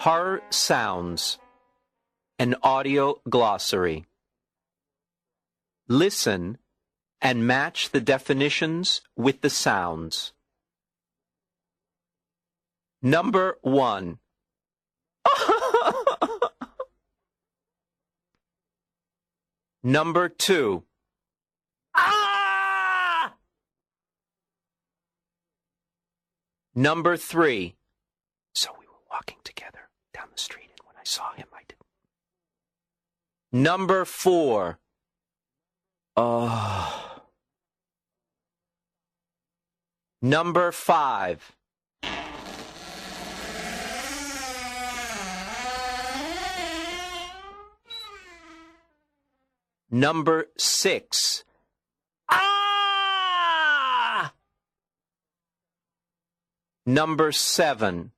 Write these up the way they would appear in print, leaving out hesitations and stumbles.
Horror sounds. An audio glossary. Listen and match the definitions with the sounds. Number 1. Number 2. Ah! Number 3. So we were walking together down the street, and when I saw him, I didn't. Number 4. Number 5. Number 6. Ah! Number 7.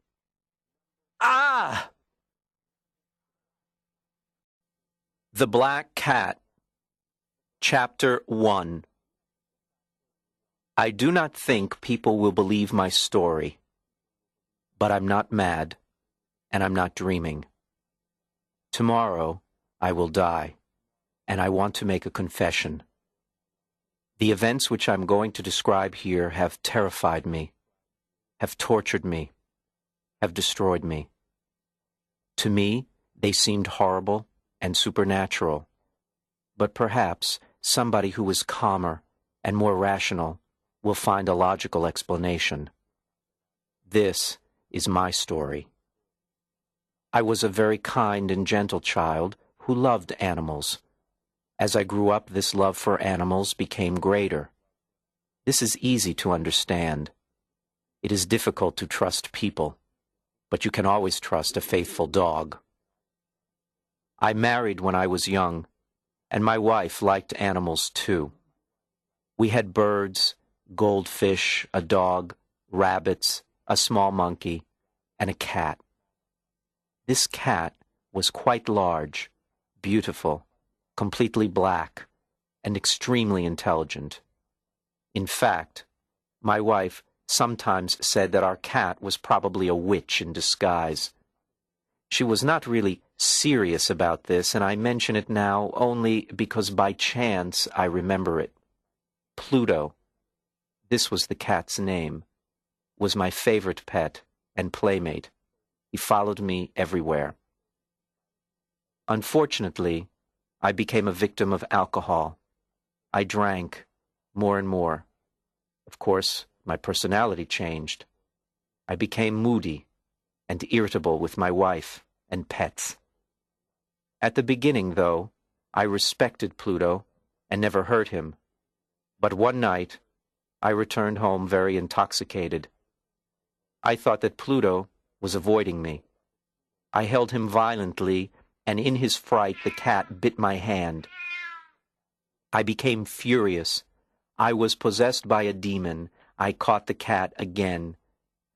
Ah! The Black Cat. Chapter 1. I do not think people will believe my story, but I'm not mad, and I'm not dreaming. Tomorrow I will die, and I want to make a confession. The events which I'm going to describe here have terrified me, have tortured me, have destroyed me. To me, they seemed horrible and supernatural, but perhaps somebody who is calmer and more rational will find a logical explanation. This is my story. I was a very kind and gentle child who loved animals. As I grew up, this love for animals became greater. This is easy to understand. It is difficult to trust people, but you can always trust a faithful dog. I married when I was young, and my wife liked animals too. We had birds, goldfish, a dog, rabbits, a small monkey, and a cat. This cat was quite large, beautiful, completely black, and extremely intelligent. In fact, my wife sometimes said that our cat was probably a witch in disguise. She was not really serious about this, and I mention it now only because by chance I remember it. Pluto, this was the cat's name, was my favorite pet and playmate. He followed me everywhere. Unfortunately, I became a victim of alcohol. I drank more and more. Of course, my personality changed. I became moody and irritable with my wife and pets. At the beginning, though, I respected Pluto and never hurt him. But one night, I returned home very intoxicated. I thought that Pluto was avoiding me. I held him violently, and in his fright the cat bit my hand. I became furious. I was possessed by a demon. I caught the cat again.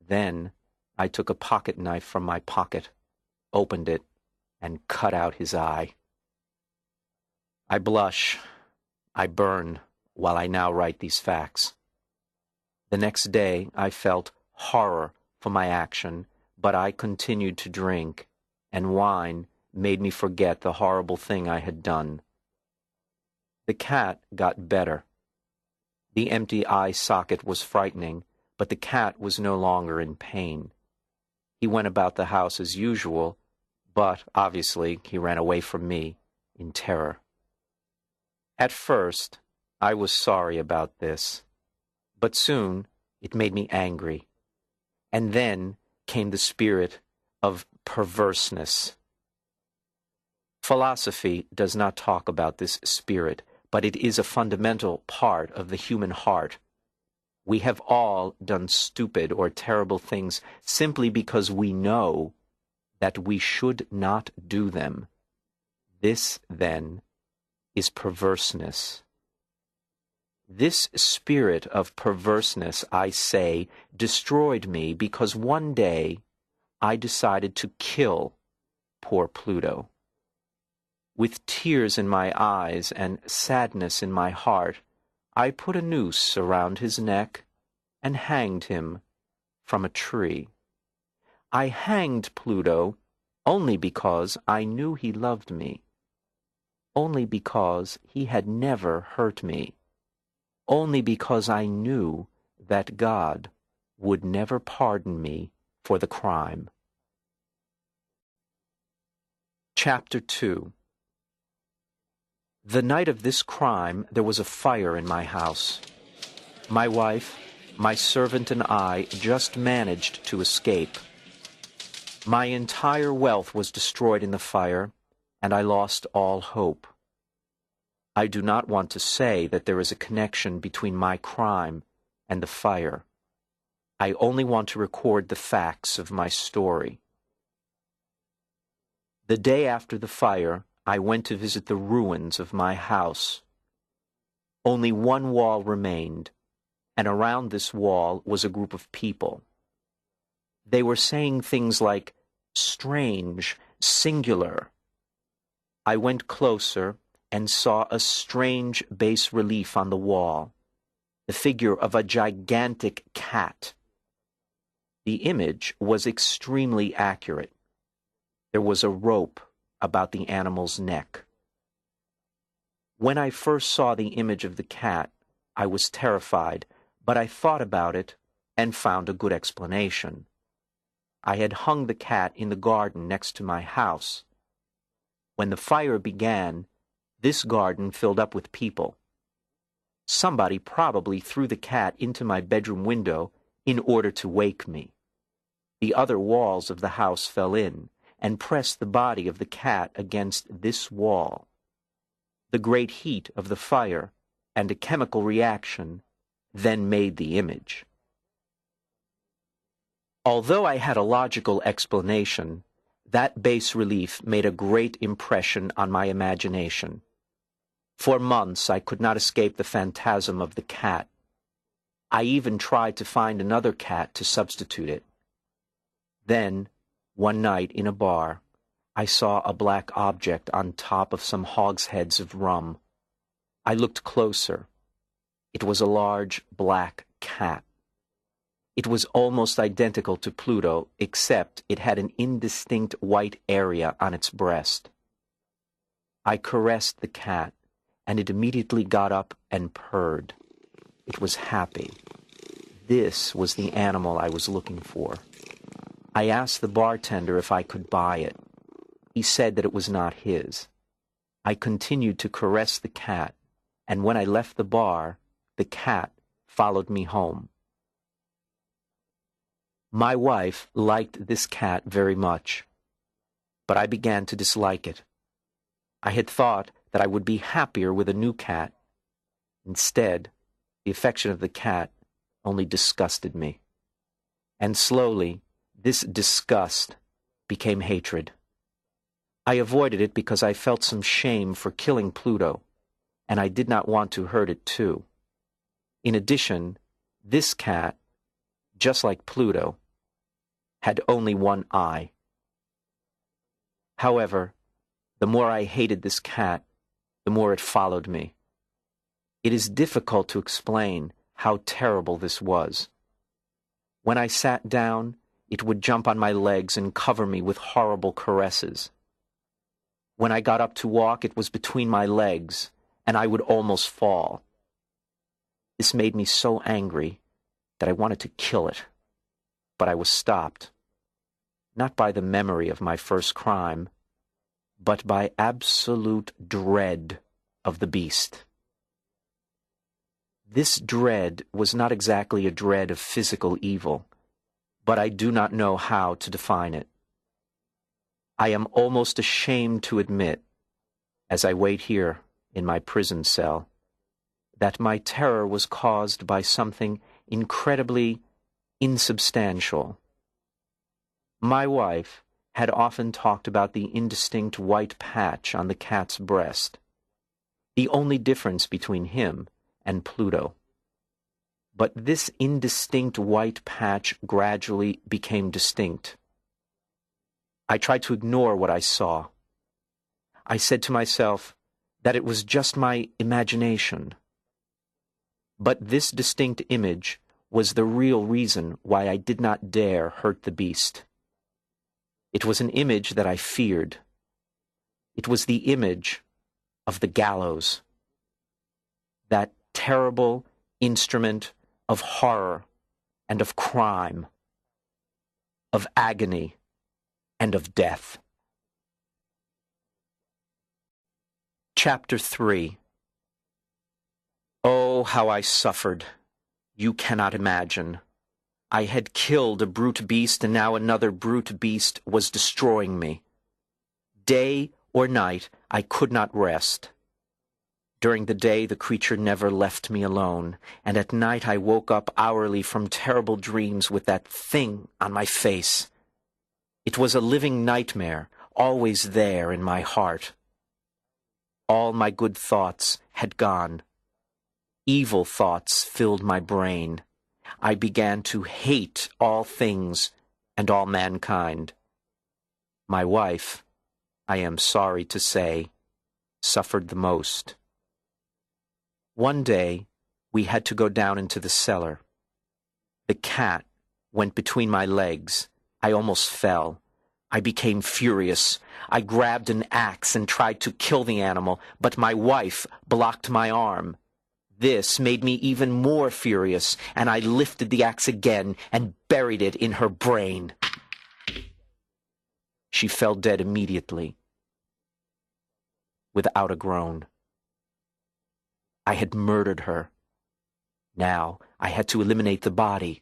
Then I took a pocket knife from my pocket, opened it, and cut out his eye. I blush, I burn, while I now write these facts. The next day I felt horror for my action, but I continued to drink, and wine made me forget the horrible thing I had done. The cat got better. The empty eye socket was frightening, but the cat was no longer in pain. He went about the house as usual, but obviously he ran away from me in terror. At first, I was sorry about this, but soon it made me angry. And then came the spirit of perverseness. Philosophy does not talk about this spirit, but it is a fundamental part of the human heart. We have all done stupid or terrible things simply because we know that we should not do them. This, then, is perverseness. This spirit of perverseness, I say, destroyed me because one day I decided to kill poor Pluto. With tears in my eyes and sadness in my heart, I put a noose around his neck and hanged him from a tree. I hanged Pluto only because I knew he loved me, only because he had never hurt me, only because I knew that God would never pardon me for the crime. Chapter 2. The night of this crime there was a fire in my house. My wife, my servant, and I just managed to escape. My entire wealth was destroyed in the fire, and I lost all hope. I do not want to say that there is a connection between my crime and the fire. I only want to record the facts of my story. The day after the fire, I went to visit the ruins of my house. Only one wall remained, and around this wall was a group of people. They were saying things like, strange, singular. I went closer and saw a strange bas-relief on the wall, the figure of a gigantic cat. The image was extremely accurate. There was a rope about the animal's neck. When I first saw the image of the cat, I was terrified, but I thought about it and found a good explanation. I had hung the cat in the garden next to my house. When the fire began, this garden filled up with people. Somebody probably threw the cat into my bedroom window in order to wake me. The other walls of the house fell in and pressed the body of the cat against this wall. The great heat of the fire and a chemical reaction then made the image. Although I had a logical explanation, that bas-relief made a great impression on my imagination. For months I could not escape the phantasm of the cat. I even tried to find another cat to substitute it. Then, one night in a bar, I saw a black object on top of some hogsheads of rum. I looked closer. It was a large black cat. It was almost identical to Pluto, except it had an indistinct white area on its breast. I caressed the cat, and it immediately got up and purred. It was happy. This was the animal I was looking for. I asked the bartender if I could buy it. He said that it was not his. I continued to caress the cat, and when I left the bar, the cat followed me home. My wife liked this cat very much, but I began to dislike it. I had thought that I would be happier with a new cat. Instead, the affection of the cat only disgusted me. And slowly, this disgust became hatred. I avoided it because I felt some shame for killing Pluto, and I did not want to hurt it too. In addition, this cat, just like Pluto, had only one eye. However, the more I hated this cat, the more it followed me. It is difficult to explain how terrible this was. When I sat down, it would jump on my legs and cover me with horrible caresses. When I got up to walk, it was between my legs, and I would almost fall. This made me so angry that I wanted to kill it, but I was stopped, not by the memory of my first crime, but by absolute dread of the beast. This dread was not exactly a dread of physical evil, but I do not know how to define it. I am almost ashamed to admit, as I wait here in my prison cell, that my terror was caused by something incredibly insubstantial. My wife had often talked about the indistinct white patch on the cat's breast, the only difference between him and Pluto. But this indistinct white patch gradually became distinct. I tried to ignore what I saw. I said to myself that it was just my imagination. But this distinct image was the real reason why I did not dare hurt the beast. It was an image that I feared. It was the image of the gallows, that terrible instrument of horror and of crime, of agony and of death. Chapter 3. Oh, how I suffered! You cannot imagine. I had killed a brute beast, and now another brute beast was destroying me. Day or night, I could not rest. During the day, the creature never left me alone, and at night I woke up hourly from terrible dreams with that thing on my face. It was a living nightmare, always there in my heart. All my good thoughts had gone. Evil thoughts filled my brain. I began to hate all things and all mankind. My wife, I am sorry to say, suffered the most. One day, we had to go down into the cellar. The cat went between my legs. I almost fell. I became furious. I grabbed an axe and tried to kill the animal, but my wife blocked my arm. This made me even more furious, and I lifted the axe again and buried it in her brain. She fell dead immediately, without a groan. I had murdered her. Now I had to eliminate the body.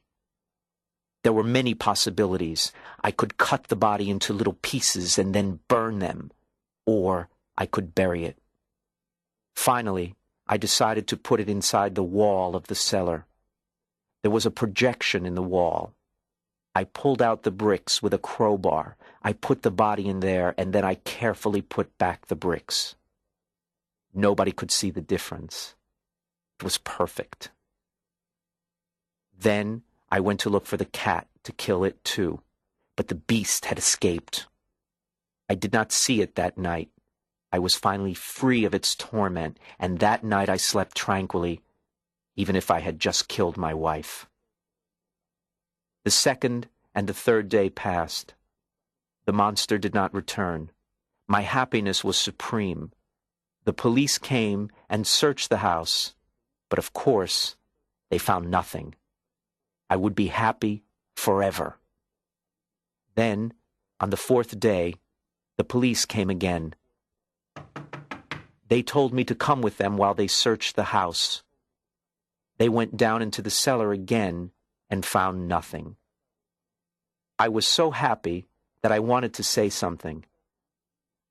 There were many possibilities. I could cut the body into little pieces and then burn them, or I could bury it. Finally, I decided to put it inside the wall of the cellar. There was a projection in the wall. I pulled out the bricks with a crowbar. I put the body in there, and then I carefully put back the bricks. Nobody could see the difference. It was perfect. Then I went to look for the cat to kill it too, but the beast had escaped. I did not see it that night. I was finally free of its torment, and that night I slept tranquilly, even if I had just killed my wife. The second and the third day passed. The monster did not return. My happiness was supreme. The police came and searched the house, but of course, they found nothing. I would be happy forever. Then, on the fourth day, the police came again. They told me to come with them while they searched the house. They went down into the cellar again and found nothing. I was so happy that I wanted to say something.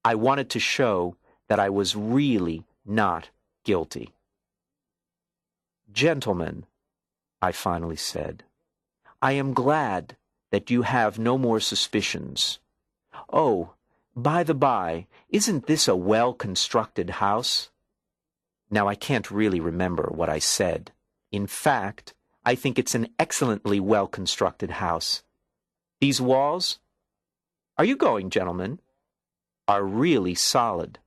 I wanted to show that I was really not guilty. Gentlemen, I finally said, I am glad that you have no more suspicions. Oh, by the by, isn't this a well-constructed house? Now, I can't really remember what I said. In fact, I think it's an excellently well-constructed house. These walls, are you going, gentlemen, are really solid.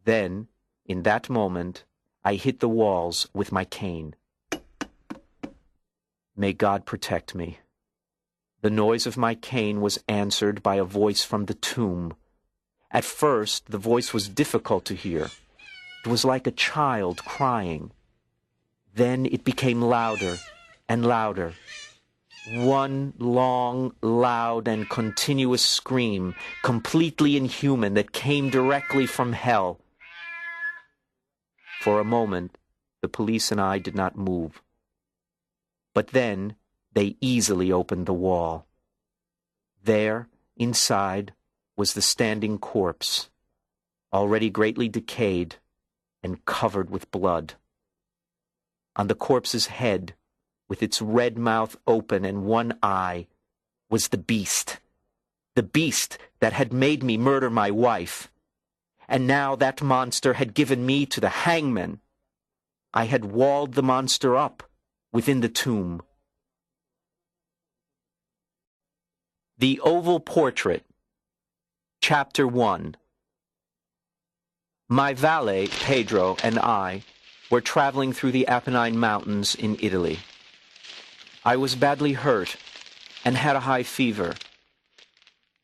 Then, in that moment, I hit the walls with my cane. May God protect me. The noise of my cane was answered by a voice from the tomb. At first, the voice was difficult to hear. It was like a child crying. Then it became louder and louder. One long, loud, and continuous scream, completely inhuman, that came directly from hell. For a moment, the police and I did not move. But then they easily opened the wall. There, inside, was the standing corpse, already greatly decayed and covered with blood. On the corpse's head, with its red mouth open and one eye, was the beast that had made me murder my wife. And now that monster had given me to the hangman. I had walled the monster up within the tomb. The Oval Portrait, Chapter 1. My valet, Pedro, and I were traveling through the Apennine Mountains in Italy. I was badly hurt and had a high fever.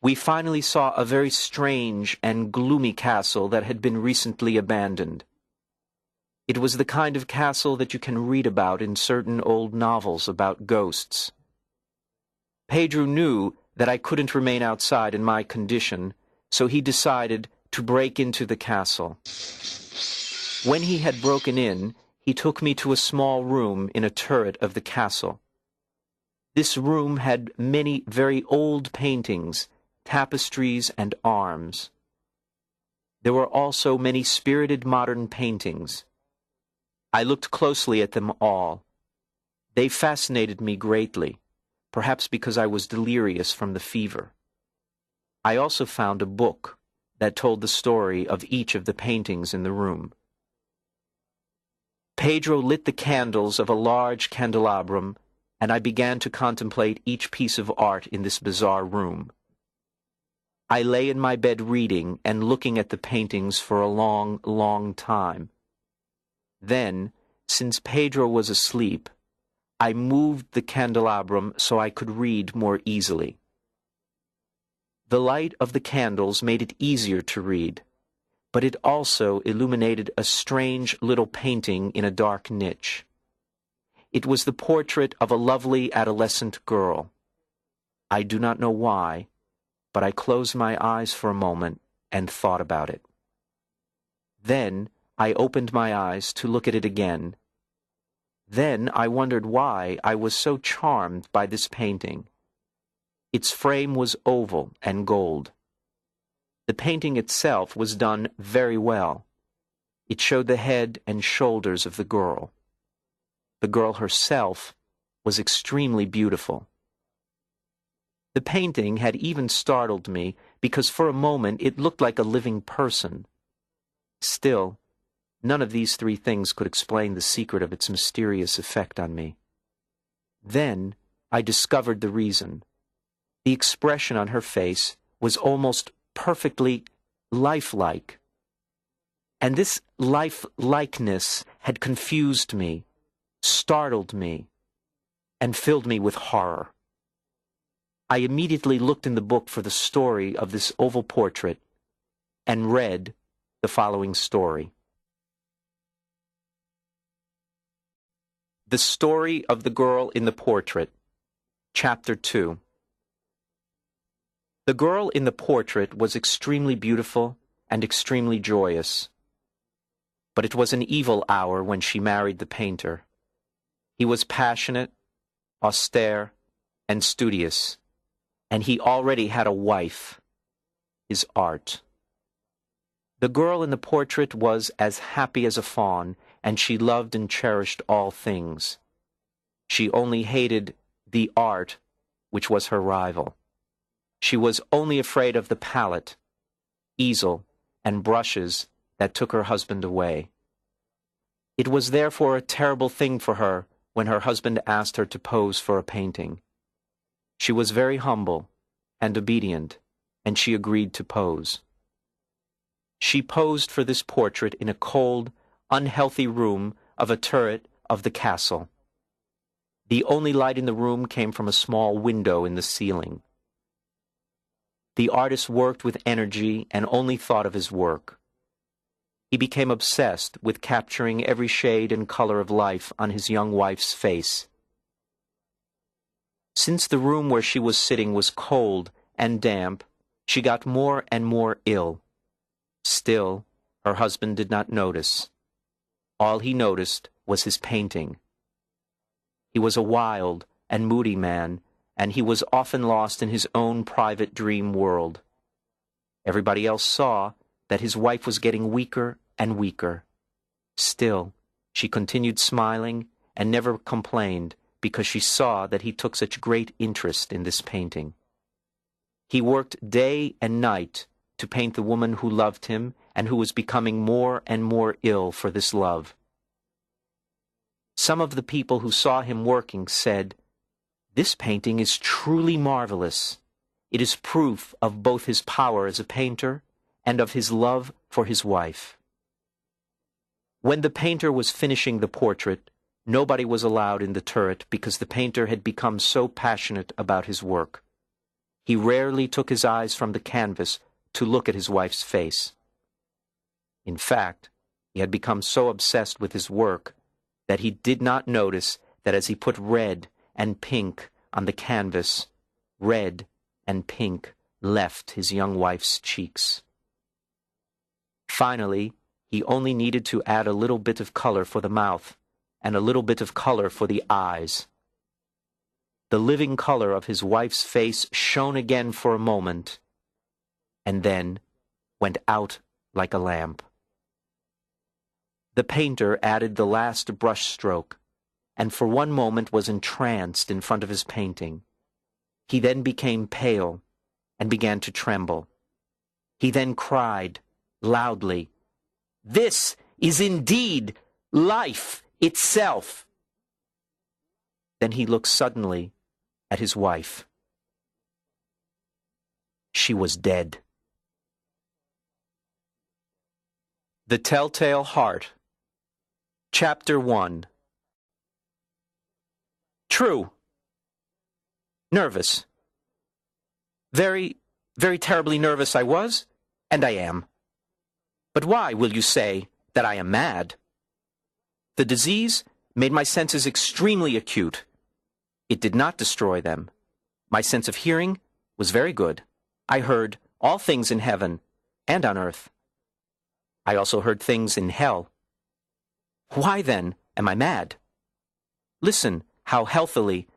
We finally saw a very strange and gloomy castle that had been recently abandoned. It was the kind of castle that you can read about in certain old novels about ghosts. Pedro knew that I couldn't remain outside in my condition, so he decided to break into the castle. When he had broken in, he took me to a small room in a turret of the castle. This room had many very old paintings, tapestries, and arms. There were also many spirited modern paintings. I looked closely at them all. They fascinated me greatly, perhaps because I was delirious from the fever. I also found a book that told the story of each of the paintings in the room. Pedro lit the candles of a large candelabrum, and I began to contemplate each piece of art in this bizarre room. I lay in my bed reading and looking at the paintings for a long, long time. Then, since Pedro was asleep, I moved the candelabrum so I could read more easily. The light of the candles made it easier to read, but it also illuminated a strange little painting in a dark niche. It was the portrait of a lovely adolescent girl. I do not know why, but I closed my eyes for a moment and thought about it. Then I opened my eyes to look at it again. Then I wondered why I was so charmed by this painting. Its frame was oval and gold. The painting itself was done very well. It showed the head and shoulders of the girl. The girl herself was extremely beautiful. The painting had even startled me because for a moment it looked like a living person. Still, none of these three things could explain the secret of its mysterious effect on me. Then I discovered the reason. The expression on her face was almost perfectly lifelike. And this lifelikeness had confused me, startled me, and filled me with horror. I immediately looked in the book for the story of this oval portrait and read the following story. The Story of the Girl in the Portrait, Chapter 2. The girl in the portrait was extremely beautiful and extremely joyous. But it was an evil hour when she married the painter. He was passionate, austere, and studious, and he already had a wife, his art. The girl in the portrait was as happy as a fawn, and she loved and cherished all things. She only hated the art, which was her rival. She was only afraid of the palette, easel, and brushes that took her husband away. It was therefore a terrible thing for her when her husband asked her to pose for a painting. She was very humble and obedient, and she agreed to pose. She posed for this portrait in a cold, unhealthy room of a turret of the castle. The only light in the room came from a small window in the ceiling. The artist worked with energy and only thought of his work. He became obsessed with capturing every shade and color of life on his young wife's face. Since the room where she was sitting was cold and damp, she got more and more ill. Still, her husband did not notice. All he noticed was his painting. He was a wild and moody man, and he was often lost in his own private dream world. Everybody else saw that his wife was getting weaker and weaker. Still, she continued smiling and never complained because she saw that he took such great interest in this painting. He worked day and night to paint the woman who loved him and who was becoming more and more ill for this love. Some of the people who saw him working said, "This painting is truly marvelous. It is proof of both his power as a painter and of his love for his wife." When the painter was finishing the portrait, nobody was allowed in the turret because the painter had become so passionate about his work. He rarely took his eyes from the canvas to look at his wife's face. In fact, he had become so obsessed with his work that he did not notice that as he put red and pink on the canvas, red and pink left his young wife's cheeks. Finally, he only needed to add a little bit of color for the mouth and a little bit of color for the eyes. The living color of his wife's face shone again for a moment, and then went out like a lamp. The painter added the last brush stroke, and for one moment was entranced in front of his painting. He then became pale and began to tremble. He then cried loudly, "This is indeed life itself!" Then he looked suddenly at his wife. She was dead. The Telltale Heart. Chapter 1. True. Nervous. Very, very terribly nervous I was, and I am. But why, will you say, that I am mad? The disease made my senses extremely acute. It did not destroy them. My sense of hearing was very good. I heard all things in heaven and on earth. I also heard things in hell. Why, then, am I mad? Listen how healthily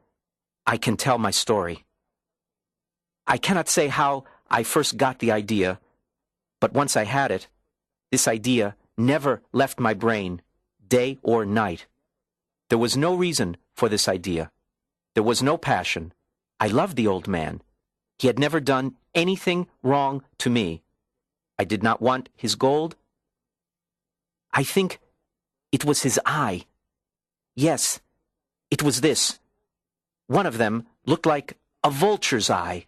I can tell my story. I cannot say how I first got the idea, but once I had it, this idea never left my brain, day or night. There was no reason for this idea. There was no passion. I loved the old man. He had never done anything wrong to me. I did not want his gold. I think it was his eye. Yes, it was this. One of them looked like a vulture's eye,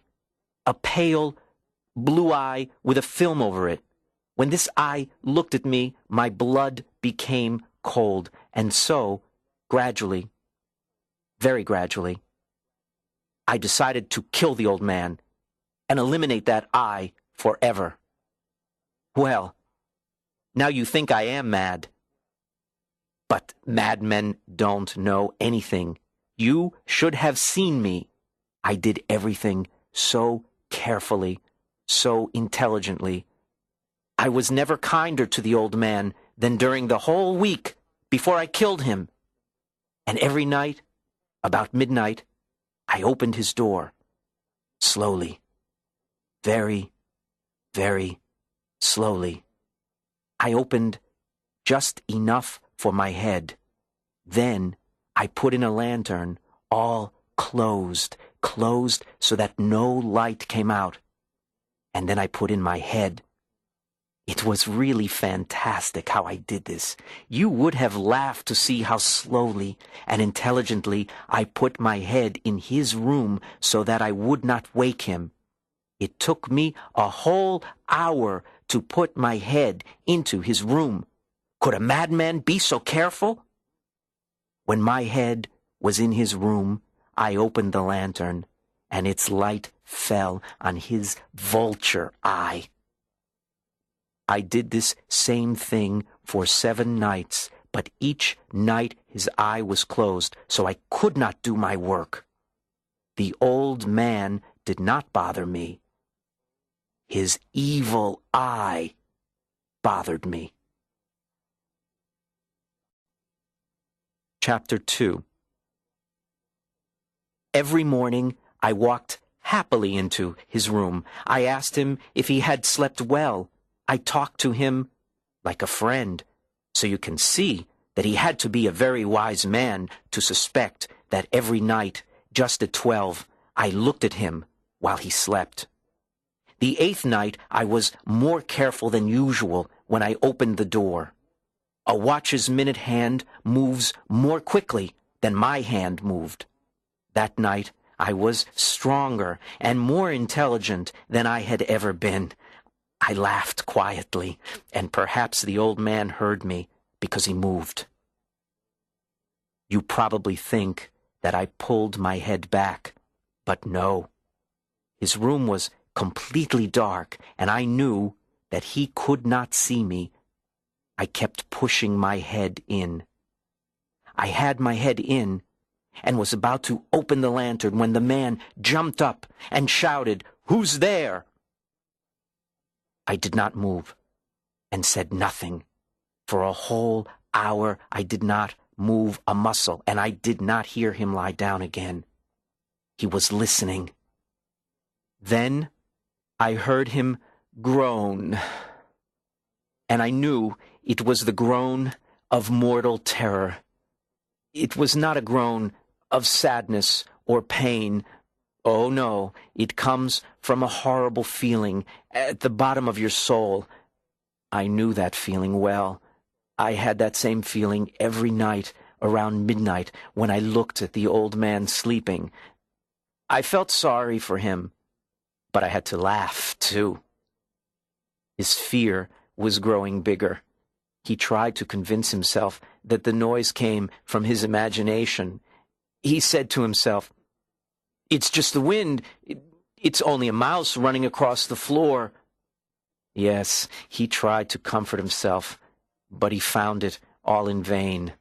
a pale blue eye with a film over it. When this eye looked at me, my blood became cold, and so, gradually, very gradually, I decided to kill the old man and eliminate that eye forever. Well, now you think I am mad. But madmen don't know anything. You should have seen me. I did everything so carefully, so intelligently. I was never kinder to the old man than during the whole week before I killed him. And every night, about midnight, I opened his door, slowly, very, very slowly. I opened just enough for my head. Then I put in a lantern, all closed so that no light came out. And then I put in my head. It was really fantastic how I did this. You would have laughed to see how slowly and intelligently I put my head in his room so that I would not wake him. It took me a whole hour to put my head into his room. Could a madman be so careful? When my head was in his room, I opened the lantern, and its light fell on his vulture eye. I did this same thing for 7 nights, but each night his eye was closed, so I could not do my work. The old man did not bother me. His evil eye bothered me. Chapter 2. Every morning I walked happily into his room. I asked him if he had slept well. I talked to him like a friend, so you can see that he had to be a very wise man to suspect that every night, just at 12, I looked at him while he slept. The 8th night I was more careful than usual when I opened the door. A watch's minute hand moves more quickly than my hand moved. That night I was stronger and more intelligent than I had ever been. I laughed quietly, and perhaps the old man heard me because he moved. You probably think that I pulled my head back, but no. His room was completely dark, and I knew that he could not see me. I kept pushing my head in. I had my head in and was about to open the lantern when the man jumped up and shouted, "Who's there?" I did not move and said nothing. For a whole hour I did not move a muscle, and I did not hear him lie down again. He was listening. Then I heard him groan, and I knew it was the groan of mortal terror. It was not a groan of sadness or pain. Oh no, it comes from a horrible feeling at the bottom of your soul. I knew that feeling well. I had that same feeling every night around midnight when I looked at the old man sleeping. I felt sorry for him, but I had to laugh, too. His fear was growing bigger. He tried to convince himself that the noise came from his imagination. He said to himself, "It's just the wind. It's only a mouse running across the floor." Yes, he tried to comfort himself, but he found it all in vain.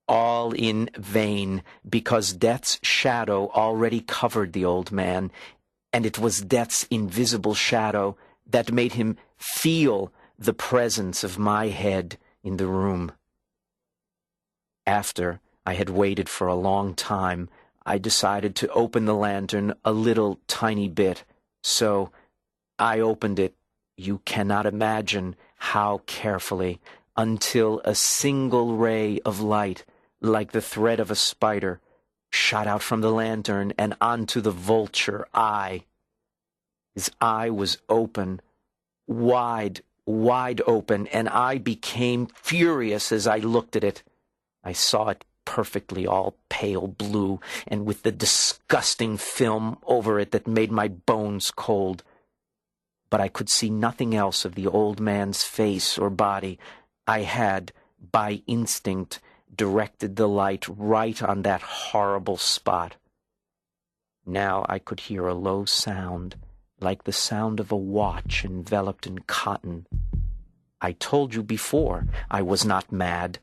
All in vain, because death's shadow already covered the old man, and it was death's invisible shadow that made him feel the presence of my head in the room. After I had waited for a long time, I decided to open the lantern a little tiny bit, so I opened it, you cannot imagine how carefully, until a single ray of light, like the thread of a spider, shot out from the lantern and onto the vulture eye. His eye was open, wide open, and I became furious as I looked at it. I saw it perfectly, all pale blue, and with the disgusting film over it that made my bones cold. But I could see nothing else of the old man's face or body. I had, by instinct, directed the light right on that horrible spot. Now I could hear a low sound, like the sound of a watch enveloped in cotton. I told you before I was not mad,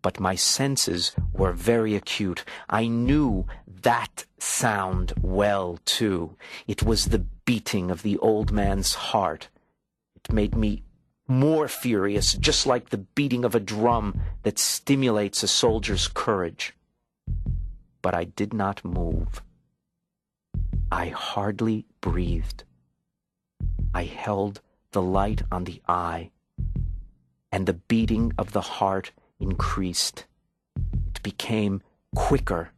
but my senses were very acute. I knew that sound well, too. It was the beating of the old man's heart. It made me more furious, just like the beating of a drum that stimulates a soldier's courage. But I did not move. I hardly breathed. I held the light on the eye, and the beating of the heart increased. It became quicker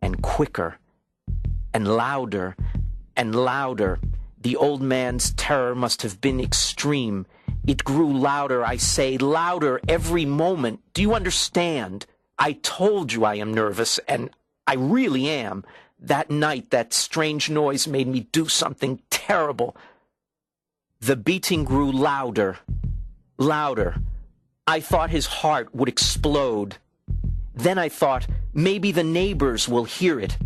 and quicker, and louder and louder. The old man's terror must have been extreme. It grew louder, I say, louder every moment. Do you understand? I told you I am nervous, and I really am. That night, that strange noise made me do something terrible. The beating grew louder, louder. I thought his heart would explode. Then I thought, maybe the neighbors will hear it.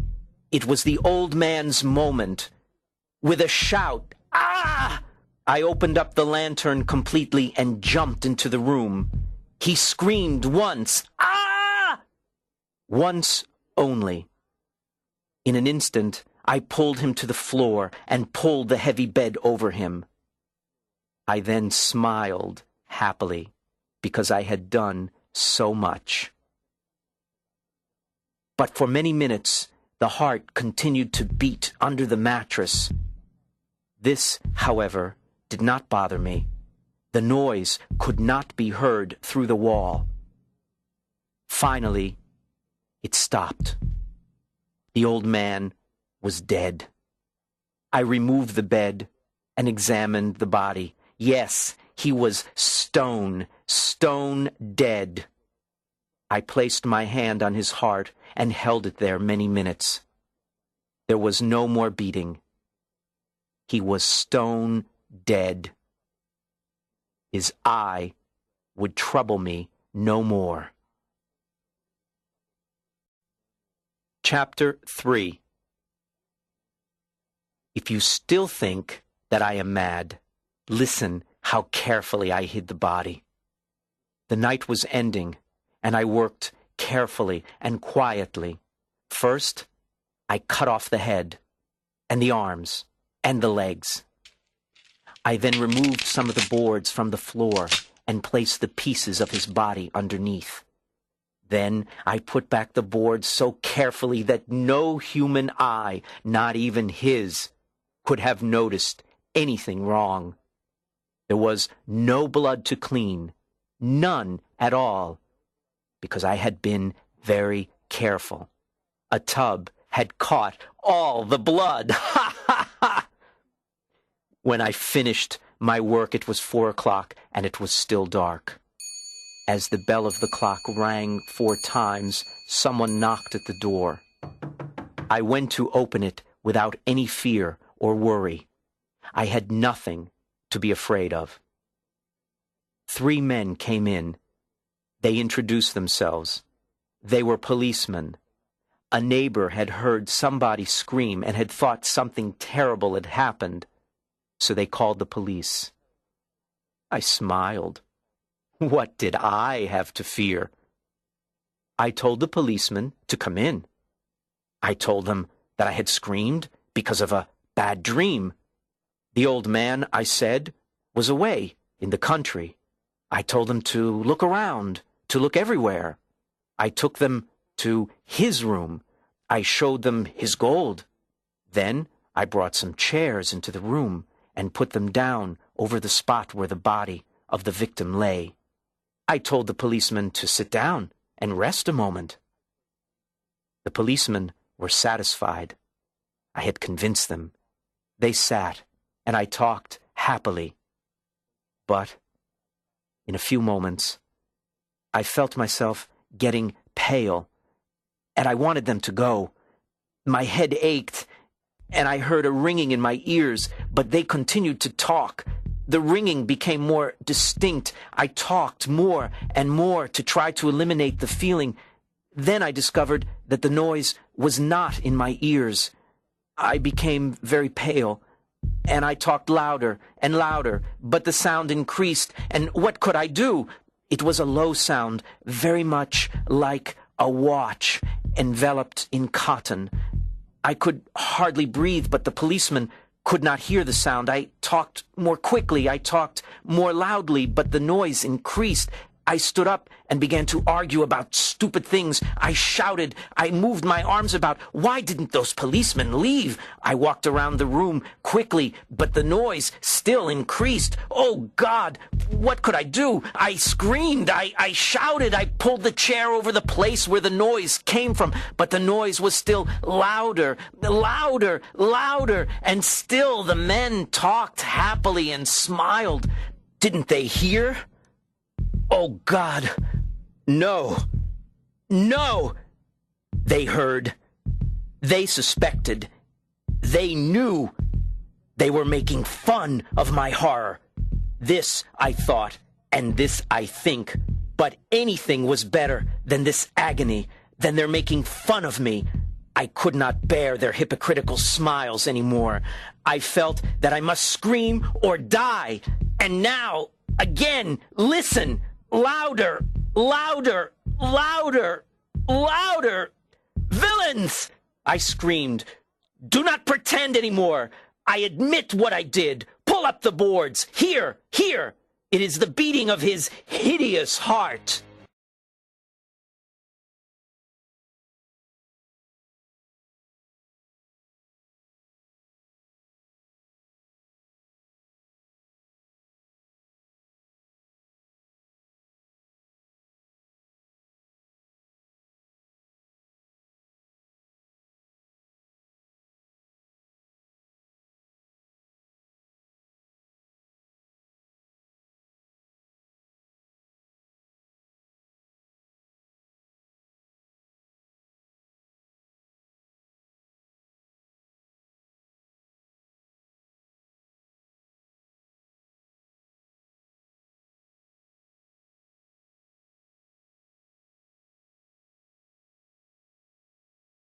It was the old man's moment. With a shout, "Ah!" I opened up the lantern completely and jumped into the room. He screamed once, "Ah!" Once only. In an instant, I pulled him to the floor and pulled the heavy bed over him. I then smiled happily because I had done so much. But for many minutes, the heart continued to beat under the mattress. This, however, did not bother me. The noise could not be heard through the wall. Finally, it stopped. The old man was dead. I removed the bed and examined the body. Yes, he was stone dead. I placed my hand on his heart and held it there many minutes. There was no more beating. He was stone dead. His eye would trouble me no more. Chapter 3. If you still think that I am mad, listen how carefully I hid the body. The night was ending, and I worked carefully and quietly. First, I cut off the head, and the arms, and the legs. I then removed some of the boards from the floor and placed the pieces of his body underneath. Then I put back the boards so carefully that no human eye, not even his, could have noticed anything wrong. There was no blood to clean, none at all, because I had been very careful. A tub had caught all the blood. Ha ha ha! When I finished my work, it was 4 o'clock, and it was still dark. As the bell of the clock rang 4 times, someone knocked at the door. I went to open it without any fear or worry. I had nothing to be afraid of. 3 men came in. They introduced themselves. They were policemen. A neighbor had heard somebody scream and had thought something terrible had happened, so they called the police. I smiled. What did I have to fear? I told the policemen to come in. I told them that I had screamed because of a bad dream. The old man, I said, was away in the country. I told them to look around, to look everywhere. I took them to his room. I showed them his gold. Then I brought some chairs into the room and put them down over the spot where the body of the victim lay. I told the policemen to sit down and rest a moment. The policemen were satisfied. I had convinced them. They sat, and I talked happily. But in a few moments, I felt myself getting pale, and I wanted them to go. My head ached, and I heard a ringing in my ears, but they continued to talk. The ringing became more distinct. I talked more and more to try to eliminate the feeling. Then I discovered that the noise was not in my ears. I became very pale, and I talked louder and louder, but the sound increased, and what could I do? It was a low sound, very much like a watch enveloped in cotton. I could hardly breathe, but the policeman could not hear the sound. I talked more quickly. I talked more loudly, but the noise increased. I stood up and began to argue about stupid things. I shouted. I moved my arms about. Why didn't those policemen leave? I walked around the room quickly, but the noise still increased. Oh, God, what could I do? I screamed. I shouted. I pulled the chair over the place where the noise came from, but the noise was still louder, louder, louder, and still the men talked happily and smiled. Didn't they hear? Oh, God, no, no. They heard, they suspected, they knew. They were making fun of my horror. This I thought, and this I think, but anything was better than this agony, than their making fun of me. I could not bear their hypocritical smiles anymore. I felt that I must scream or die. And now, again, listen. Louder, louder, louder, louder. Villains! I screamed. Do not pretend anymore. I admit what I did. Pull up the boards. Here, here. It is the beating of his hideous heart.